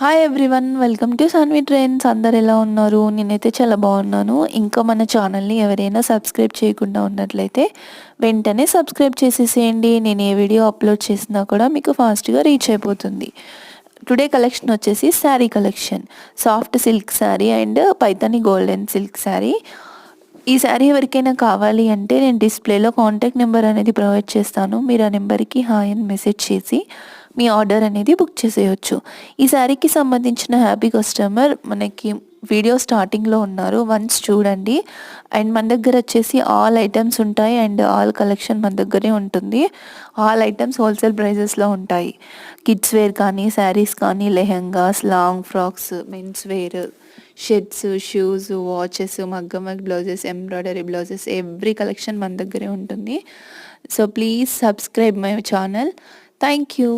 Hi everyone, welcome to Sanvi trends. అందరు ఎలా ఉన్నారు? నేనైతే చాలా బాగున్నాను. ఇంకా మన ఛానల్ని ఎవరైనా సబ్స్క్రైబ్ చేయకుండా ఉన్నట్లయితే వెంటనే సబ్స్క్రైబ్ చేసేసేయండి. నేను ఏ వీడియో అప్లోడ్ చేసినా కూడా మీకు ఫాస్ట్గా రీచ్ అయిపోతుంది. టుడే కలెక్షన్ వచ్చేసి sari collection, soft silk sari and Paithani golden silk sari. ఈ శారీ ఎవరికైనా కావాలి అంటే నేను డిస్ప్లేలో కాంటాక్ట్ నెంబర్ అనేది ప్రొవైడ్ చేస్తాను. మీరు ఆ నెంబర్కి హాయ్ అని మెసేజ్ చేసి మీ ఆర్డర్ అనేది బుక్ చేసేయచ్చు. ఈ శారీకి సంబంధించిన హ్యాపీ కస్టమర్ మనకి వీడియో స్టార్టింగ్లో ఉన్నారు, వన్స్ చూడండి. అండ్ మన దగ్గర వచ్చేసి ఆల్ ఐటమ్స్ ఉంటాయి అండ్ ఆల్ కలెక్షన్ మన దగ్గరే ఉంటుంది. ఆల్ ఐటమ్స్ హోల్సేల్ ప్రైజెస్లో ఉంటాయి. కిడ్స్ వేర్ కానీ, శారీస్ కానీ, lehengas, long frocks, mens wear, shirts, shoes, watches, మగ్గం work blouses, embroidery blouses, every collection మన దగ్గరే ఉంటుంది. So please subscribe my channel. Thank you.